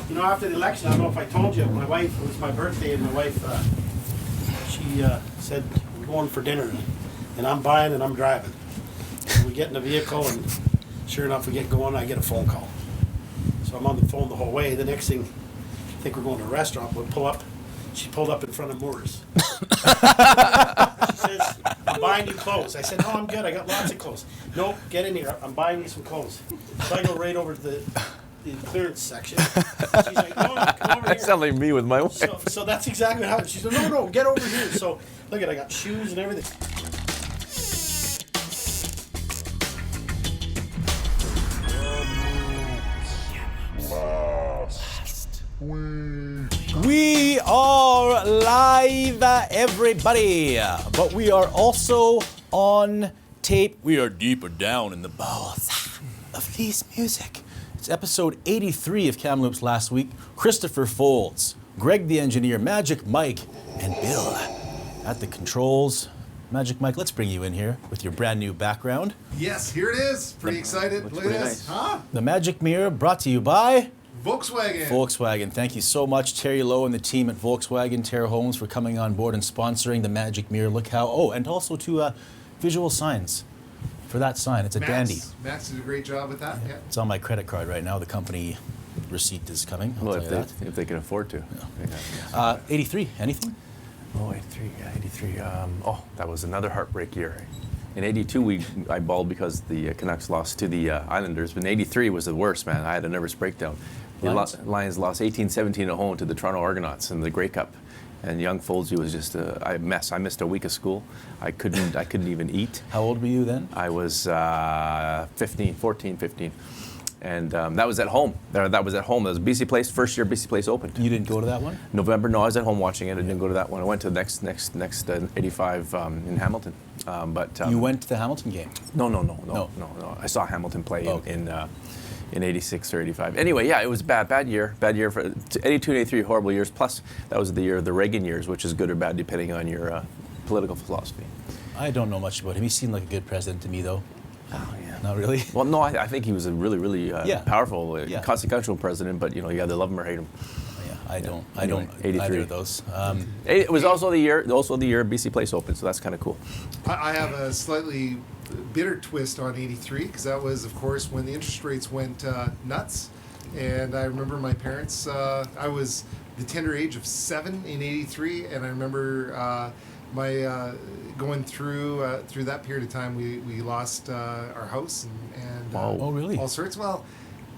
You know, after the election, I don't know if I told you, my wife, it was my birthday, and my wife, she said, we're going for dinner, and I'm buying and I'm driving. And we get in the vehicle, and sure enough, we get going, I get a phone call. So I'm on the phone the whole way. The next thing, I think we're going to a restaurant, we'll pull up. She pulled up in front of Moore's. She says, I'm buying you clothes. I said, no, I'm good. I got lots of clothes. No, get in here. I'm buying you some clothes. So I go right over to the clearance section. She's like, no, come over here. That sounds like me with my wife. So that's exactly what happened. She said, no, get over here. So look at, I got shoes and everything. We are live, everybody, but we are also on tape. We are deeper down in the bowels of this music. It's episode 83 of Kamloops Last Week. Christopher Folds, Greg the engineer, Magic Mike, and Bill at the controls. Magic Mike, let's bring you in here with your brand new background. Yes, here it is. Pretty excited. Look at this. Nice. Huh? The Magic Mirror brought to you by Volkswagen. Thank you so much, Terry Lowe and the team at Volkswagen, Terra Homes, for coming on board and sponsoring the Magic Mirror. Look how, and also to Visual Signs for that sign. It's a dandy. Max did a great job with that. Yeah. It's on my credit card right now. The company receipt is coming. I'll Well, tell you that. if they can afford to. 83, anything? Oh, 83, yeah, 83. That was another heartbreak year. In 82, I bawled because the Canucks lost to the Islanders, but in 83 was the worst, man. I had a nervous breakdown. The Lions lost 18-17 at home to the Toronto Argonauts in the Grey Cup. And young Foldsy was just a mess. I missed a week of school. I couldn't even eat. How old were you then? I was 14, 15. And that was at home. That was at home. That was BC Place, first year BC Place opened. You didn't go to that one? November, no, I was at home watching it. I didn't go to that one. I went to the next 85 in Hamilton. You went to the Hamilton game? No. I saw Hamilton play in 86 or 85. Anyway, yeah, it was bad year. Bad year for 82 and 83, horrible years. Plus, that was the year of the Reagan years, which is good or bad depending on your political philosophy. I don't know much about him. He seemed like a good president to me, though. Oh, yeah. Not really? Well, no, I think he was a really powerful, consequential president, but, you either love him or hate him. I don't either of those. It was also the year BC Place opened, so that's kind of cool. I have a slightly bitter twist on 83 because that was, of course, when the interest rates went nuts. And I remember my parents, I was the tender age of 7 in 83, and I remember my going through that period of time, we lost our house and oh, really? all sorts. Well,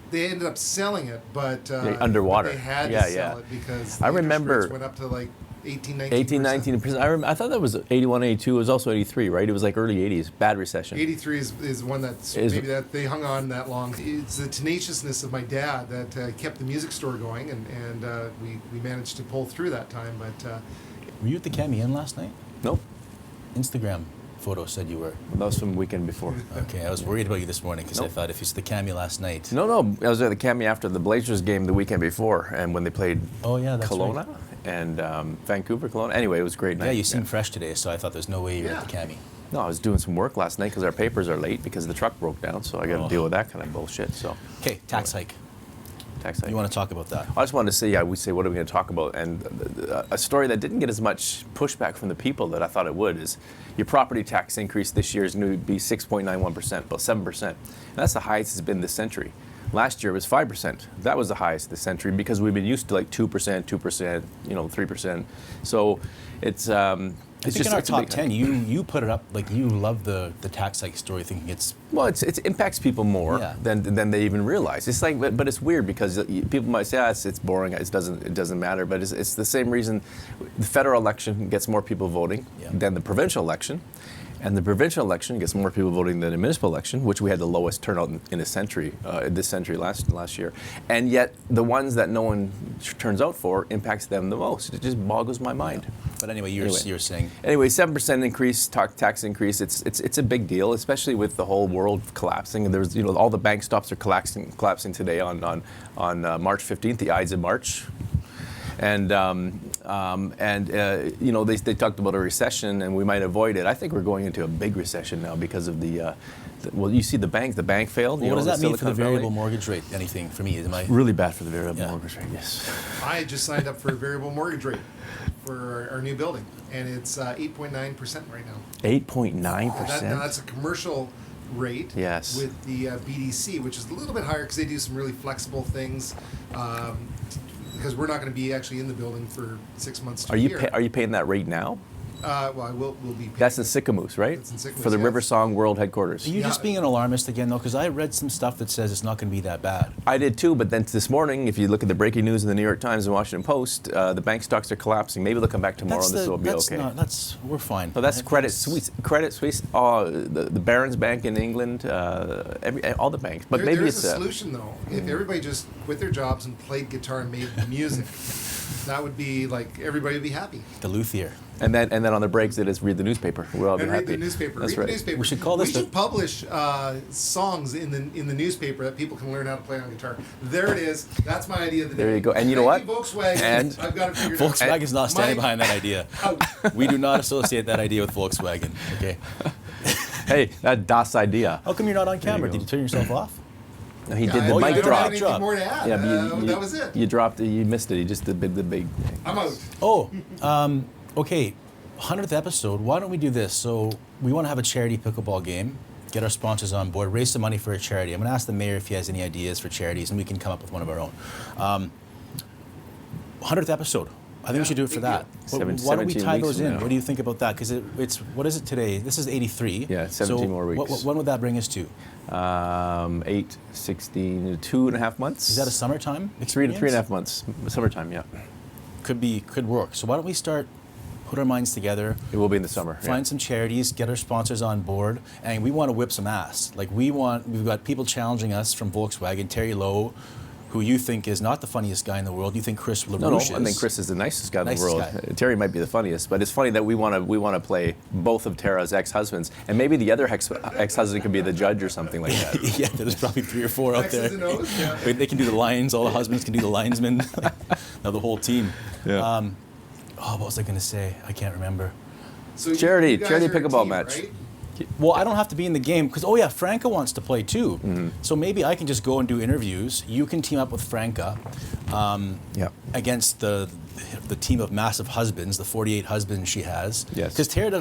they ended up selling it, but underwater. They had to sell it because the interest rates went up to like 18, 19%. I thought that was 81, 82. It was also 83, right? It was like early 80s, bad recession. 83 is one maybe that they hung on that long. It's the tenaciousness of my dad that kept the music store going, and we managed to pull through that time. But were you at the Cami Inn last night? Nope. Instagram photo said you were. That was from the weekend before. Okay, I was worried about you this morning because I thought if it's the Cami last night. No, I was at the Cami after the Blazers game the weekend before, and when they played Kelowna and Vancouver, Kelowna. Anyway, it was a great night. Yeah, you seem fresh today, so I thought there's no way you're at the Cami. No, I was doing some work last night because our papers are late because the truck broke down, so I got to deal with that kind of bullshit. So. Okay, tax hike. You want to talk about that? I just wanted to say, we say, what are we going to talk about? And a story that didn't get as much pushback from the people that I thought it would is your property tax increase this year is going to be 6.91%, about 7%. And that's the highest it's been this century. Last year it was 5%. That was the highest this century because we've been used to like 2%, 3%. So it's I think in our top 10, you put it up like you love the tax hike story, thinking it's... Well, it impacts people more than they even realize. It's like, but it's weird because people might say, it's boring, it doesn't matter, but it's the same reason the federal election gets more people voting than the provincial election. And the provincial election gets more people voting than the municipal election, which we had the lowest turnout in a century, this century last year. And yet, the ones that no one turns out for impacts them the most. It just boggles my mind. But anyway, you're saying. Anyway, 7% increase, tax increase. It's a big deal, especially with the whole world collapsing. And there's all the bank stops are collapsing today on March 15th, the Ides of March. And they talked about a recession, and we might avoid it. I think we're going into a big recession now because of the Well, you see the bank failed. Well, you what know, does that mean for the Silicon Valley. variable mortgage rate? Anything for me? Am I Really bad for the variable Yeah. mortgage rate, yes. I just signed up for a variable mortgage rate for our new building, and it's 8.9% right now. 8.9%? Now that's a commercial rate. Yes. With the BDC, which is a little bit higher because they do some really flexible things. Because we're not going to be actually in the building for 6 months to a year. Are you paying that rate now? Well, we'll be paying. That's in Sicamous, right? That's in Sicamous, For the yes. Riversong World Headquarters. Are you just being an alarmist again, though? Because I read some stuff that says it's not going to be that bad. I did too, but then this morning, if you look at the breaking news in the New York Times and Washington Post, the bank stocks are collapsing. Maybe they'll come back tomorrow and this will be okay. We're fine. So that's Credit Suisse. Credit Suisse, the Barron's Bank in England, all the banks. But maybe there it's is a solution though. If everybody just quit their jobs and played guitar and made music, that would be like everybody would be happy. The luthier. And then on the breaks, they just read the newspaper. We'll all be And happy. read the newspaper. That's read right. the newspaper. We should call this We should publish songs in the newspaper that people can learn how to play on guitar. There it is. That's my idea of the day. There you go. And you know what? Thank you, Volkswagen. And- I've got it figured out. Volkswagen's not standing Mike, behind that idea. out. We do not associate that idea with Volkswagen. Okay. Hey, that Das idea. How come you're not on camera? you Did go. you turn yourself off? No, he Yeah, did I the don't mic have drop. anything Drop. more to add. Yeah, but that was it. You dropped it. You missed it. You just did the big. I'm out. Oh, okay. 100th episode. Why don't we do this? So we want to have a charity pickleball game. Get our sponsors on board. Raise some money for a charity. I'm going to ask the mayor if he has any ideas for charities, and we can come up with one of our own. 100th episode. I think we should do it for big that. deal. Why don't we 17 tie weeks those from in? now. What do you think about that? Because it's what is it today? This is 83. Yeah, 17 more weeks. When would that bring us to? 8, 16, 2.5 months. Is that a summertime three experience? and a half months? Summertime, yeah. Could work. So why don't we put our minds together, It will be in the summer. yeah. find some charities, get our sponsors on board, and we want to whip some ass. Like we've got people challenging us from Volkswagen, Terry Lowe, who you think is not the funniest guy in the world. You think Chris LaRouche No, is. I think Chris is the nicest guy in the Nicest world. guy. Terry might be the funniest, but it's funny that we want to play both of Tara's ex-husbands, and maybe the other ex-husband could be the judge or something like that. Yeah, there's probably 3 or 4 out X's there. and O's, yeah. They can do the lions. All the husbands can do the linesmen. Now the whole team. Yeah. What was I going to say? I can't remember. So Charity- you guys charity are a pickleball team, match. right? Well, I don't have to be in the game because, Franca wants to play too. Mm-hmm. So maybe I can just go and do interviews. You can team up with Franca Yeah. against the team of massive husbands, the 48 husbands she has. Yes. Because Tara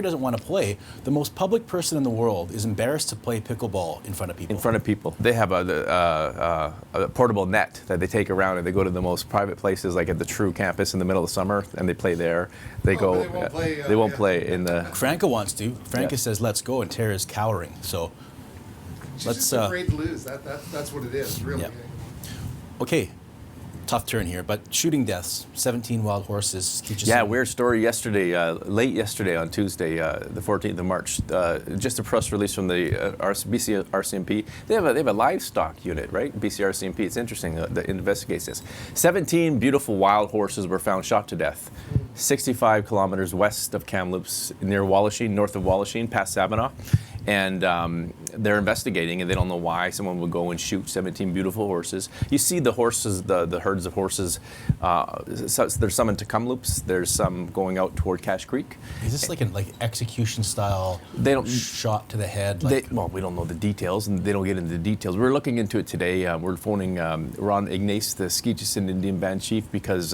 doesn't want to play. The most public person in the world is embarrassed to play pickleball in front of people. In front of people. They have a portable net that they take around, and they go to the most private places, like at the True campus in the middle of summer, and they play there. They Oh, but they won't play, they won't yeah. play in the. Franca wants to. Franca Yeah. says, "Let's go," and Tara's cowering. So, She's let's. just afraid to lose. That's what it is, really. Yeah. Okay, tough turn here, but shooting deaths, 17 wild horses. Yeah, weird story yesterday, late yesterday on Tuesday, the 14th of March. Just a press release from the BC RCMP. They have a livestock unit, right? BC RCMP. It's interesting that investigates this. 17 beautiful wild horses were found shot to death, 65 kilometers west of Kamloops, near Wallachine, north of Wallachine, past Sabinah. And they're investigating, and they don't know why someone would go and shoot 17 beautiful horses. You see the horses, the herds of horses. There's some into Kamloops. There's some going out toward Cache Creek. Is this like an execution style? They don't- shot to the head. Well, we don't know the details, and they don't get into the details. We're looking into it today. We're phoning Ron Ignace, the Skeecheson Indian Band chief, because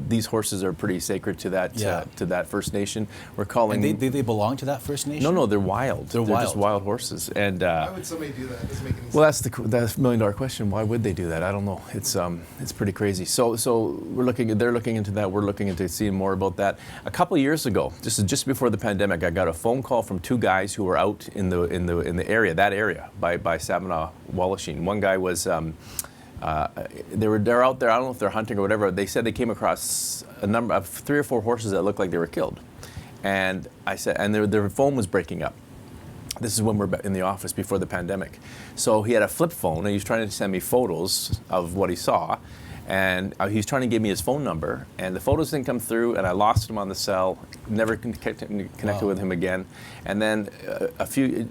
these horses are pretty sacred to that First Nation. We're calling. and they belong to that First Nation? No, they're wild. They're just wild. wild horses, and. Why would somebody do that? It doesn't make any sense. Well, that's the $1 million question. Why would they do that? I don't know. It's pretty crazy. So they're looking into that. We're looking into seeing more about that. A couple of years ago, just before the pandemic, I got a phone call from 2 guys who were out in the area by Sabinah, Wallachine. One guy was they're out there. I don't know if they're hunting or whatever. They said they came across a number of 3 or 4 horses that looked like they were killed, and I said, and their phone was breaking up. This is when we're in the office before the pandemic. So he had a flip phone, and he was trying to send me photos of what he saw. And he's trying to give me his phone number, and the photos didn't come through, and I lost him on the cell, never connected with him again. And then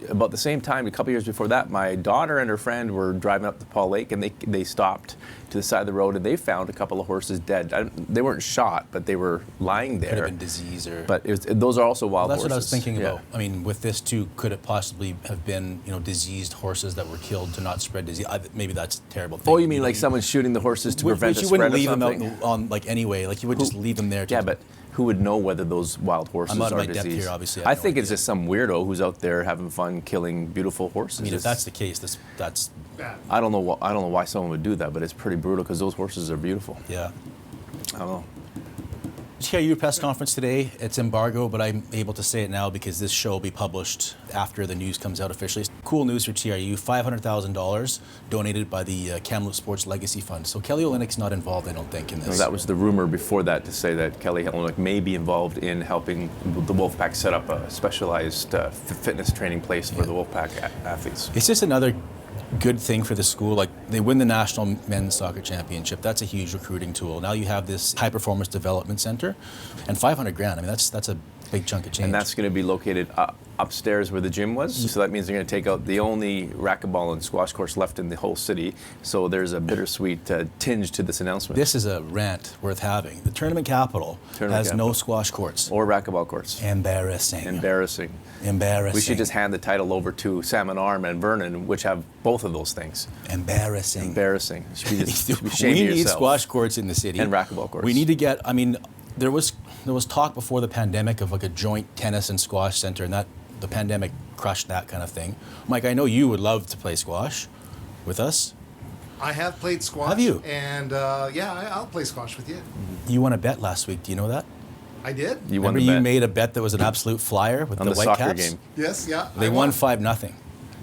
about the same time, a couple years before that, my daughter and her friend were driving up to Paul Lake, and they stopped to the side of the road, and they found a couple of horses dead. They weren't shot, but they were lying there. Could have been disease or. But those are also wild That's horses. what I was thinking Yeah. about. I mean, with this too, could it possibly have been, diseased horses that were killed to not spread disease? Maybe that's a terrible thing. Oh, you mean like someone shooting the horses to prevent the you spread wouldn't of leave them something? out on anyway. Like you would just leave them there. Yeah, but who would know whether those wild horses I'm out of are my depth diseased? here, obviously. I think it's just some weirdo who's out there having fun killing beautiful horses. I mean, if that's the case, that's Bad. I don't know why someone would do that, but it's pretty brutal because those horses are beautiful. yeah. I don't know. TRU press conference today. It's embargo, but I'm able to say it now because this show will be published after the news comes out officially. Cool news for TRU, $500,000 donated by the Kamloops Sports Legacy Fund. So Kelly Olynyk's not involved, I don't think, in this. No, that was the rumor before that to say that Kelly Oleynik may be involved in helping the Wolfpack set up a specialized fitness training place for the Wolfpack athletes. It's just another good thing for the school. Like they win the national men's soccer championship. That's a huge recruiting tool. Now you have this high performance development center, and $500,000. I mean, that's a big chunk of change. And that's going to be located upstairs where the gym was. So that means they're going to take out the only racquetball and squash course left in the whole city. So there's a bittersweet tinge to this announcement. This is a rant worth having. The tournament capital has no squash courts. Or racquetball courts. Embarrassing. Embarrassing. Embarrassing. We should just hand the title over to Salmon Arm and Vernon, which have both of those things. Embarrassing. Embarrassing. You should be ashamed We of need yourself. squash courts in the city. And racquetball courts. We need to get, I mean, there was talk before the pandemic of like a joint tennis and squash center, and that the pandemic crushed that kind of thing. Mike, I know you would love to play squash with us. I have played squash. Have you? And I'll play squash with you. You won a bet last week. Do you know that? I did. You won Remember the you bet made a bet that was an absolute flyer with on the the soccer Whitecaps? game. Yes, yeah. They I won 5-0.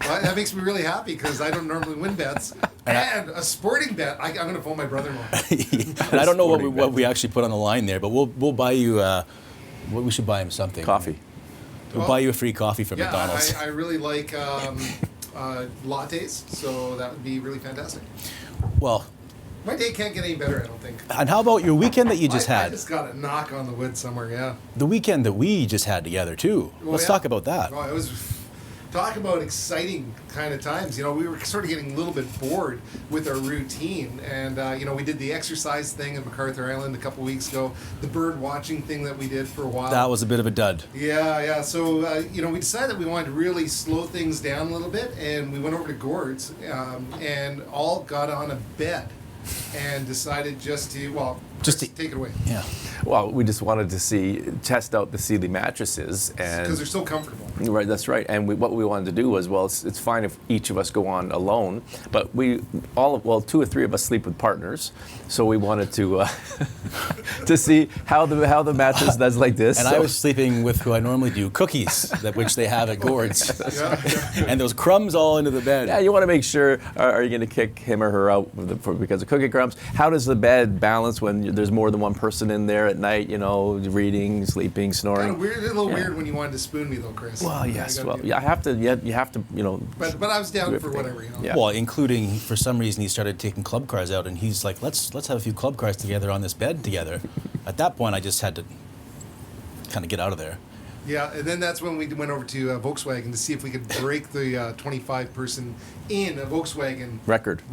Well, that makes me really happy because I don't normally win bets. And a sporting bet, I'm going to phone my brother-in-law. And I don't know Sporting what bet. we actually put on the line there, but we'll buy you. We should buy him something. Coffee. We'll buy you a free coffee from Yeah, McDonald's. I really like lattes, so that would be really fantastic. Well, My day can't get any better, I don't think. and how about your weekend that you just I had? just got a knock on the wood somewhere, yeah. The weekend that we just had together too. Well, Let's yeah. talk about that. Well, it was talk about exciting kind of times. You know, we were sort of getting a little bit bored with our routine, and we did the exercise thing at MacArthur Island a couple weeks ago. The bird watching thing that we did for a while. That was a bit of a dud. Yeah. So, we decided that we wanted to really slow things down a little bit, and we went over to Gord's and all got on a bed and decided just to take it away. Yeah. Well, we just wanted to test out the Sealy mattresses, and Because they're so comfortable. Right, that's right. And what we wanted to do was, it's fine if each of us go on alone, but 2 or 3 of us sleep with partners. So we wanted to to see how the mattress does like this. And I was sleeping with who I normally do, Cookies, which they have at Gord's. Yeah. And those crumbs all into the bed. Yeah, you want to make sure, are you going to kick him or her out because of cookie crumbs? How does the bed balance when there's more than one person in there at night, reading, sleeping, snoring? Kind of weird, a little weird when you wanted to spoon me though, Chris. Well, yes. You You have to. But I was down for whatever, Yeah. Well, including, for some reason, he started taking club cars out, and he's like, let's have a few club cars together on this bed together. At that point, I just had to kind of get out of there. Yeah, and then that's when we went over to Volkswagen to see if we could break the 25-person in a Volkswagen Record.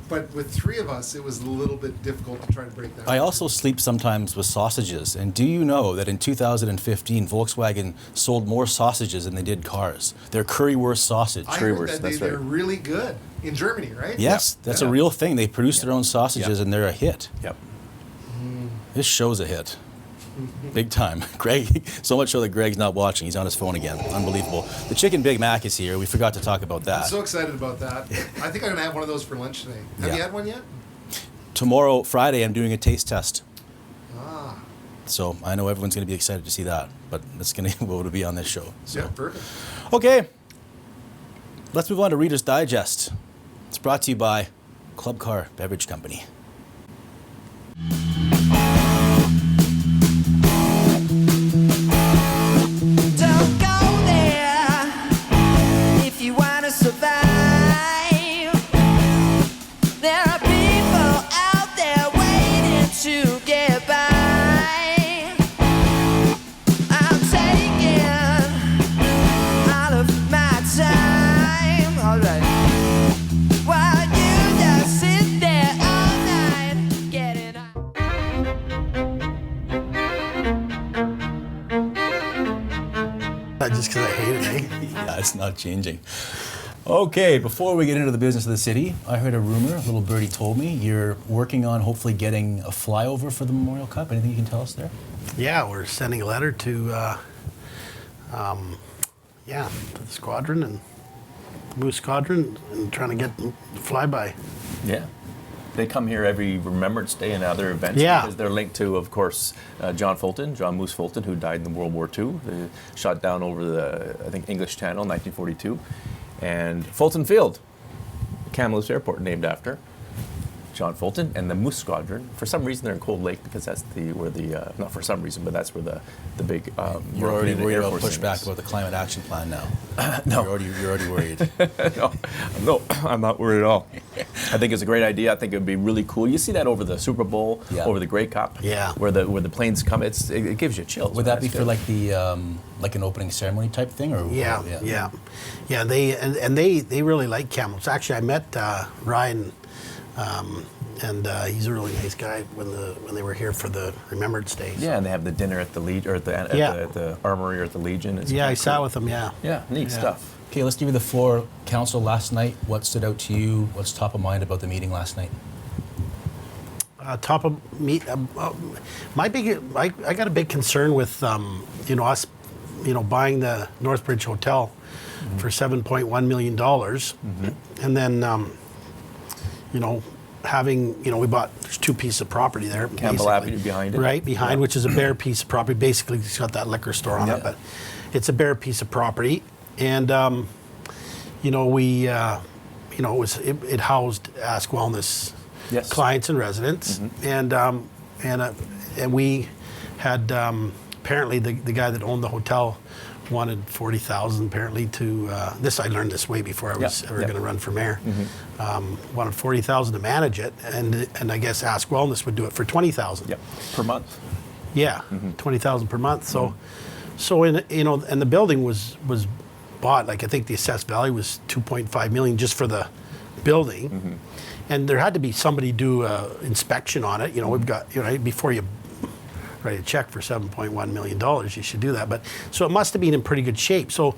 But with 3 of us, it was a little bit difficult to try to break that. I also sleep sometimes with sausages. And do you know that in 2015, Volkswagen sold more sausages than they did cars? Their currywurst sausage. I heard Currywurst, that that's they're right. really good in Germany, right? Yes, that's a real thing. They produce their own sausages, and they're a hit. Yep. This show's a hit. Big time. Greg, so much so that Greg's not watching. He's on his phone again. Unbelievable. The Chicken Big Mac is here. We forgot to talk about that. I'm so excited about that. I think I'm going to have one of those for lunch today. Have you had one yet? Tomorrow, Friday, I'm doing a taste test. Ah, So I know everyone's going to be excited to see that, but it's going to be on this show. So. yeah, perfect. Okay, let's move on to Reader's Digest. It's brought to you by Club Car Beverage Company. Don't go there if you want to survive. There are people out there waiting to get by. I'm taking all of my time, alright, while you just sit there That's not changing. Okay, before we get into the business of the city, I heard a rumor, a little birdie told me, you're working on hopefully getting a flyover for the Memorial Cup. Anything you can tell us there? Yeah, we're sending a letter to the squadron and Moose Squadron and trying to get the flyby. Yeah. They come here every Remembrance Day and other events because they're linked to, of course, John Moose Fulton, who died in World War II. They shot down over the, I think, English Channel in 1942. And Fulton Field, Kamloops Airport, named after John Fulton, and the Moose Squadron. For some reason, they're in Cold Lake because that's not for some reason, but that's where the big. You're already worried Air about Force pushback about the climate action plan now. No. You're already worried. No, I'm not worried at all. I think it's a great idea. I think it would be really cool. You see that over the Super Bowl, over the Grey Cup, where the planes come. It gives you chills. Would that be for like the like an opening ceremony type thing, or Yeah. They really like Kamloops. Actually, I met Ryan. And he's a really nice guy when they were here for the Remembrance Day. So. Yeah, and they have the dinner at the Legion, or at the Armory or at the Legion. It's I sat with them. Yeah. Yeah, neat stuff. Okay, let's give you the floor. Council, last night, what stood out to you? What's top of mind about the meeting last night? I got a big concern with us, buying the Northbridge Hotel for $7.1 million, and then we bought, there's two pieces of property there. Campbell Avenue behind it. Right, behind, which is a bare piece of property. Basically, it's got that liquor store on it, but it's a bare piece of property. And, it housed Ask Wellness clients and residents. And we had, apparently the guy that owned the hotel wanted $40,000 apparently to, I learned this way before I was ever going to run for mayor. Wanted $40,000 to manage it, and I guess Ask Wellness would do it for $20,000. Per month. Yeah, $20,000 per month. So and the building was bought, like I think the assessed value was $2.5 million just for the building, and there had to be somebody do an inspection on it. We've got before you write a check for $7.1 million, you should do that. But so it must have been in pretty good shape. So,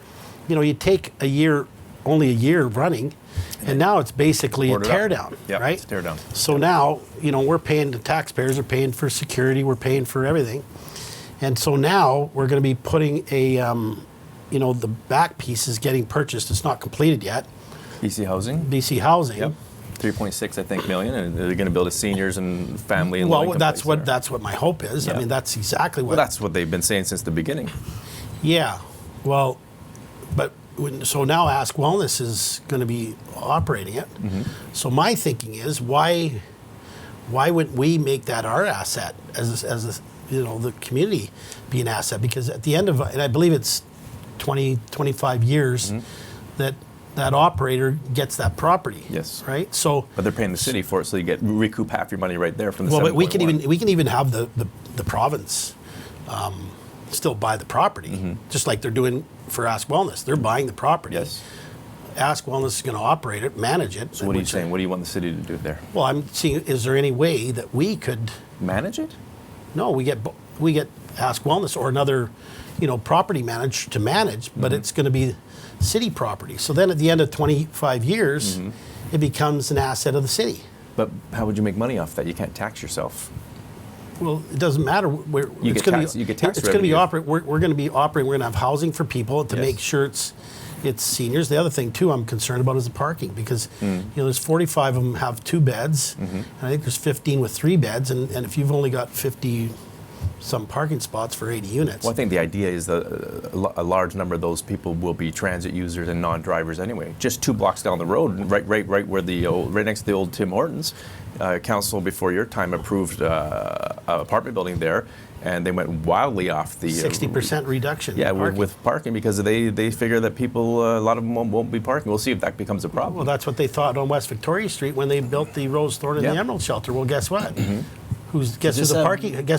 you take only a year running, and now it's basically a tear down, right? It's a tear down. So now, we're paying, the taxpayers are paying for security, we're paying for everything. And so now we're going to be putting the back piece is getting purchased. It's not completed yet. BC Housing. Yep. 3.6, I think, million, and they're going to build a seniors and family and that's what my hope is. I mean, that's exactly what. Well, that's what they've been saying since the beginning. Yeah, well, so now Ask Wellness is going to be operating it. So my thinking is, why wouldn't we make that our asset as the community be an asset? Because at the end of, and I believe it's 25 years that operator gets that property. Yes. Right. So. But they're paying the city for it, so you recoup half your money right there from the. Well, but we can even have the province still buy the property, just like they're doing for Ask Wellness. They're buying the property. Yes. Ask Wellness is going to operate it, manage it. So what are you saying? What do you want the city to do there? Well, I'm seeing, is there any way that we could manage it? No, we get Ask Wellness or another, property manager to manage, but it's going to be city property. So then at the end of 25 years, it becomes an asset of the city. But how would you make money off that? You can't tax yourself. Well, it doesn't matter. You get tax revenue. It's going to be operating. We're going to be operating. We're going to have housing for people to make sure it's seniors. The other thing too I'm concerned about is the parking, because there's 45 of them have 2 beds, and I think there's 15 with 3 beds, and if you've only got 50 some parking spots for 80 units. Well, I think the idea is that a large number of those people will be transit users and non-drivers anyway. Just 2 blocks down the road, right where right next to the old Tim Hortons, council before your time approved an apartment building there, and they went wildly off the 60% reduction. Yeah, in parking. with parking, because they figure that people, a lot of them won't be parking. We'll see if that becomes a problem. Well, that's what they thought on West Victoria Street when they built the Rose Thorn and the Emerald Shelter. Well, guess what? Guess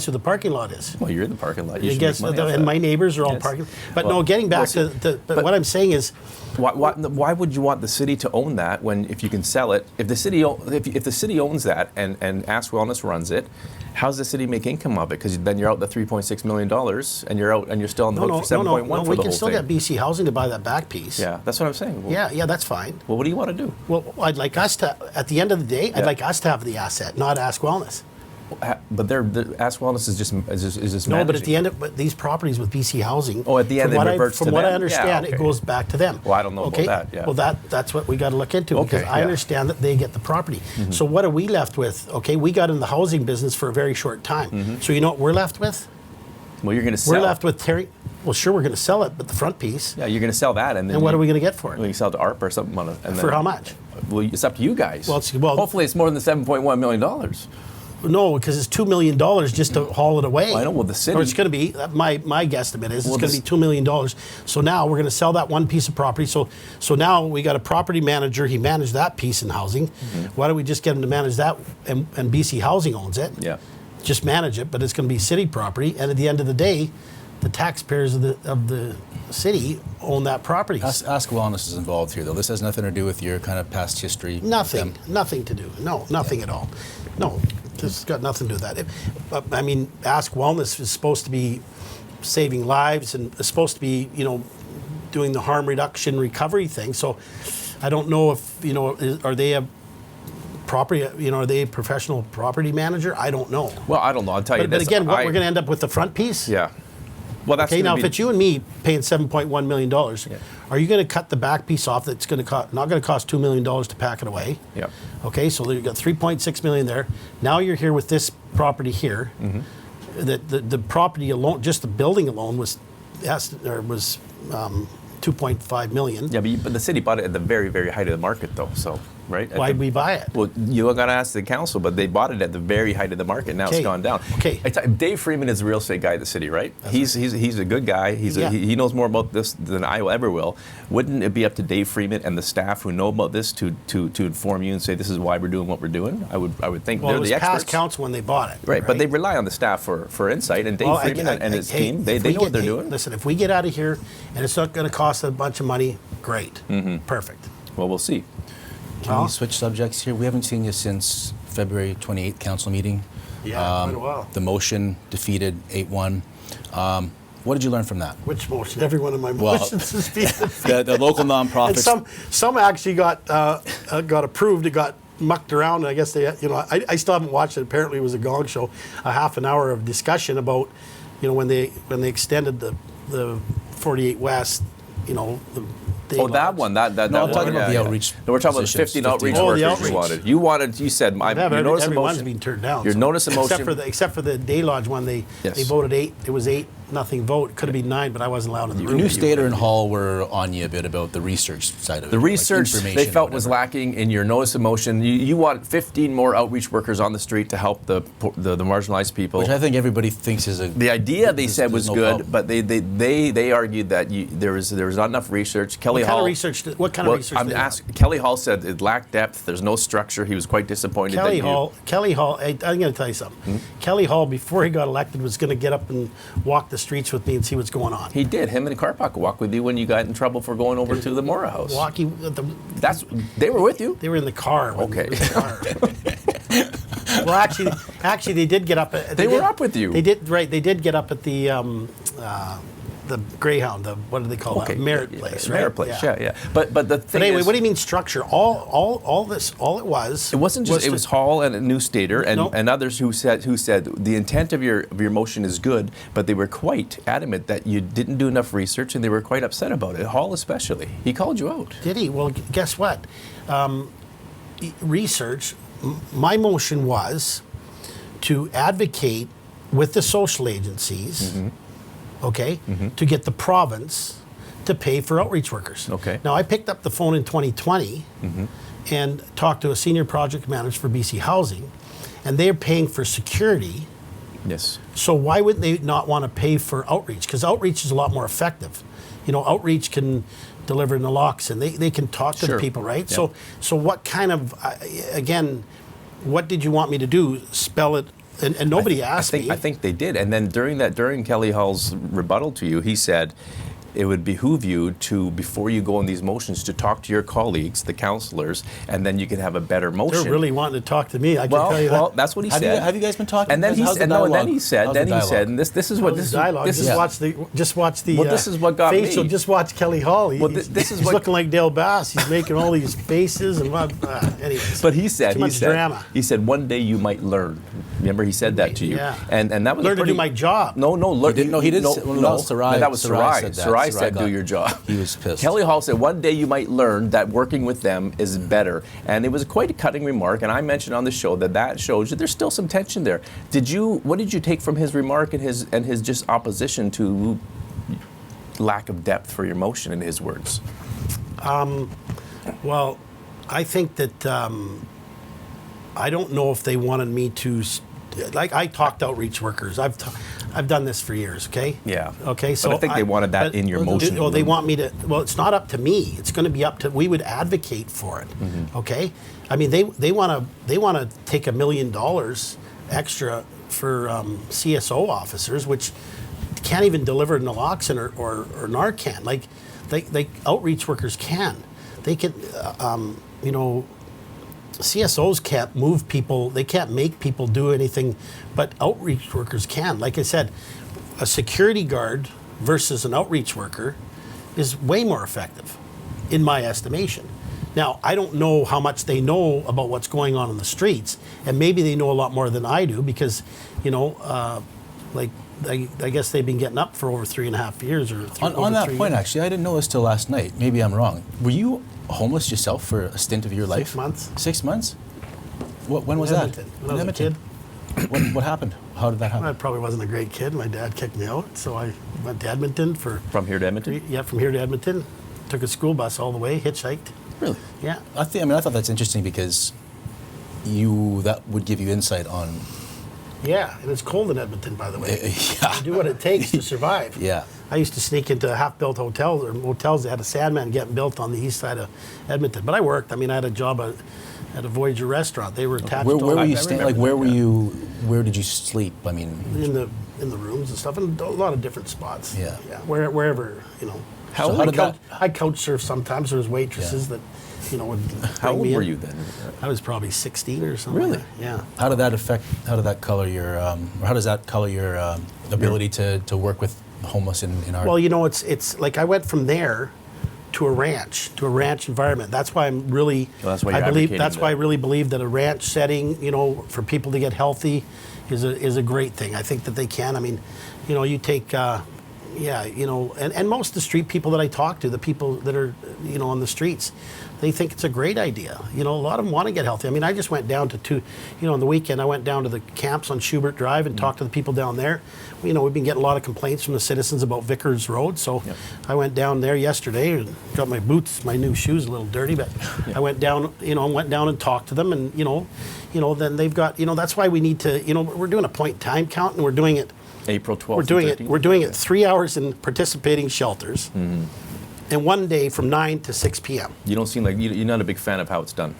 who the parking lot is? Well, you're in the parking lot. You And should guess make money off and that. my neighbors are all Yes. parking. But Well, no, getting back well, to what I'm saying is, Why would you want the city to own that when if you can sell it? If the city if the city owns that and Ask Wellness runs it, how's the city make income of it? Because then you're out the $3.6 million and you're still on the hook for 7.1 for the we whole can still thing. get BC Housing to buy that back piece. Yeah, that's what I'm saying. Well, Yeah, that's fine. Well, what do you want to do? Well, I'd like us to, at the end of the day, I'd Yeah. like us to have the asset, not Ask Wellness. But Ask Wellness is just No, but at the end of these properties with BC Housing. Oh, at the end from it what reverts to From what I them? understand, Yeah, it okay. goes back to them. Well, I don't know about that, yeah. Well, that's what we got to look into Okay, because I yeah. understand that they get the property. So what are we left with? Okay, we got in the housing business for a very short time. So you know what we're left with? Well, you're going to sell. We're left with Terry. Well, sure, we're going to sell it, but the front piece. Yeah, you're going to sell that, and then And what are we going to get for Well, it? you sell it to ARP or something on it. And For then- how much? Well, it's up to you guys. Well, hopefully it's more than the $7.1 million. No, because it's $2 million just to haul it away. Well, I know. Well, the city- Or it's going to be my guesstimate is Well, it's going to be $2 million. So now we're going to sell that one piece of property. So now we got a property manager. He managed that piece in housing. Why don't we just get him to manage that? And BC Housing owns it. Yeah. Just manage it, but it's going to be city property. And at the end of the day, the taxpayers of the city own that property. Ask Wellness is involved here, though. This has nothing to do with your kind of past history. with Nothing, them. nothing to do. No, nothing at all. No, this has got nothing to do with that. But I mean, Ask Wellness is supposed to be saving lives and it's supposed to be, doing the harm reduction recovery thing. So I don't know if, are they a property, are they a professional property manager? I don't know. Well, I don't know. I'll tell you But this. again, we're going to end up with the front piece? Yeah. Well, that's Okay, gonna now be, if it's you and me paying $7.1 million, are you going to cut the back piece off that's going to not going to cost $2 million to pack it away? Yeah. Okay, so you've got $3.6 million there. Now you're here with this property here. The property alone, just the building alone was 2.5 million. Yeah, but the city bought it at the very, very height of the market, though. So, right? Why'd we buy it? Well, you got to ask the council, but they bought it at the very height of the market. Now Okay. it's gone down. Okay. Dave Freeman is a real estate guy in the city, right? He's a good guy. Yeah. He knows more about this than I ever will. Wouldn't it be up to Dave Freeman and the staff who know about this to inform you and say this is why we're doing what we're doing? I would think Well, they're it was the experts. past council when they bought it. Right, but they rely on the staff for insight, and Dave Well, Freeman and his team, they if know we what get- they're hey, doing. Listen, if we get out of here and it's not going to cost a bunch of money, great. Perfect. Well, we'll see. Can Well- we switch subjects here? We haven't seen you since February 28th council meeting. Yeah, quite a while. The motion defeated 8-1. What did you learn from that? Which motion? Every one of my Well, motions has been defeated. The local And nonprofits. some actually got approved. It got mucked around. And I guess they, I still haven't watched it. Apparently, it was a gong show. A half an hour of discussion about, when they extended the 48 West, the Oh, that one. That No, I'm one, talking about the outreach No, we're talking about the positions, 15 outreach 15. Oh, the workers outreach. you wanted. You said, Yeah, your but notice of everyone's motion. been turned down. Your notice of motion. except for the Day Lodge one, they Yes. voted 8. It was 8-0 vote. It could have been 9, but I wasn't allowed in the room. New Stater and Hall were on you a bit about the research side of it. The like research they information felt or was whatever. lacking in your notice of motion. You want 15 more outreach workers on the street to help the marginalized people. Which I think everybody thinks is a. The idea they said was there's no good, problem. but they argued that there was not enough research. Kelly What kind Hall. of research? What kind of research? I'm did they have? asking. Kelly Hall said it lacked depth. There's no structure. He was quite disappointed. Kelly that Hall. I'm going to tell you something. Kelly Hall, before he got elected, was going to get up and walk the streets with me and see what's going on. He did. Him and Karpak walked with you when you got in trouble for going over to the Mora house. They were with you. They were in the car. Okay. Well, actually, they did get up. They were up with you. They did. Right. They did get up at the Greyhound. What do they call that? Merit Place. Right. Merit Place. Yeah. But the thing But anyway, is, what do you mean structure? All it was. it wasn't just. It was Hall and New Stater and, No. and others who said the intent of your motion is good, but they were quite adamant that you didn't do enough research and they were quite upset about it. Hall especially. He called you out. Did he? Well, guess what? Research. My motion was to advocate with the social agencies, okay, to get the province to pay for outreach workers. Okay. Now, I picked up the phone in 2020 and talked to a senior project manager for BC Housing, and they're paying for security. Yes. So why wouldn't they not want to pay for outreach? Because outreach is a lot more effective. Outreach can deliver naloxone. They can talk to Sure. the people, right? Yeah. So what kind of, again, what did you want me to do? Spell it and nobody asked me. I think they did. And then during Kelly Hall's rebuttal to you, he said, it would behoove you to, before you go on these motions, to talk to your colleagues, the councillors, and then you can have a better motion. They're really wanting to talk to me. I can tell you well, that. that's what he said. Have you guys been talking? And then he said, no. And then he said, and this is what this dialogue. this is. Just watch the. Well, this is what got facial. me. Just watch Kelly Hall. He's looking like Dale Bass. He's making all these faces and what. Anyways. But he said, too much drama. He said, one day you might learn. Remember, he said that to you. Yeah. And that was learn to do my job. No, he didn't. No, he didn't. Sarai. That was Sarai. Sarai said, do your job. He was pissed. Kelly Hall said, one day you might learn that working with them is better. And it was quite a cutting remark. And I mentioned on the show that shows that there's still some tension there. What did you take from his remark and his just opposition to lack of depth for your motion, in his words? Well, I think that I don't know if they wanted me to. Like, I talked to outreach workers. I've done this for years. Okay. Yeah. Okay. So but I think they wanted that in your motion. Well, they want me to. Well, it's not up to me. It's going to be up to. We would advocate for it. Mm-hmm. Okay. I mean, they want to take $1 million extra for CSO officers, which can't even deliver naloxone or Narcan. Like, they outreach workers can. They can. CSOs can't move people. They can't make people do anything, but outreach workers can. Like I said, a security guard versus an outreach worker is way more effective, in my estimation. Now, I don't know how much they know about what's going on in the streets, and maybe they know a lot more than I do because, I guess they've been getting up for over 3.5 years or on that point, actually, I didn't know this till last night. Maybe I'm wrong. Were you homeless yourself for a stint of your life? 6 months. 6 months? When was that? When I was a kid. What happened? How did that happen? I probably wasn't a great kid. My dad kicked me out, so I went to Edmonton for. From here to Edmonton? Yeah, from here to Edmonton. Took a school bus all the way, hitchhiked. Really? Yeah. I thought that's interesting because that would give you insight on. Yeah, and it's cold in Edmonton, by the way. Yeah. You do what it takes to survive. Yeah. I used to sneak into half-built hotels or motels that had a Sandman getting built on the east side of Edmonton. But I worked. I mean, I had a job at a Voyager restaurant. They were attached to. Where were you staying? Like, where were you? Where did you sleep? I mean, in the rooms and stuff, and a lot of different spots. Yeah. Yeah. Wherever. I couch surf sometimes. There was waitresses that. Would How bring old me were in. you then? I was probably 16 or something. Really? Like that. Yeah. How did that color your, or how does that color your ability to work with homeless in our? Well, it's like I went from there to a ranch environment. That's why I'm really. Well, that's why you're I believe. advocating That's that. why I really believe that a ranch setting, for people to get healthy, is a great thing. I think that they can. I mean, you take. And most of the street people that I talk to, the people that are, on the streets, they think it's a great idea. A lot of them want to get healthy. I mean, I just went down to on the weekend, I went down to the camps on Schubert Drive and talked to the people down there. We've been getting a lot of complaints from the citizens about Vickers Road, so I went down there yesterday and got my boots, my new shoes a little dirty, but I went down, and talked to them, and, then they've got, that's why we need to, we're doing a point time count, and we're doing it April 12th. We're doing it 3 hours in participating shelters, and 1 day from 9 to 6 p.m. You don't seem like you're not a big fan of how it's done.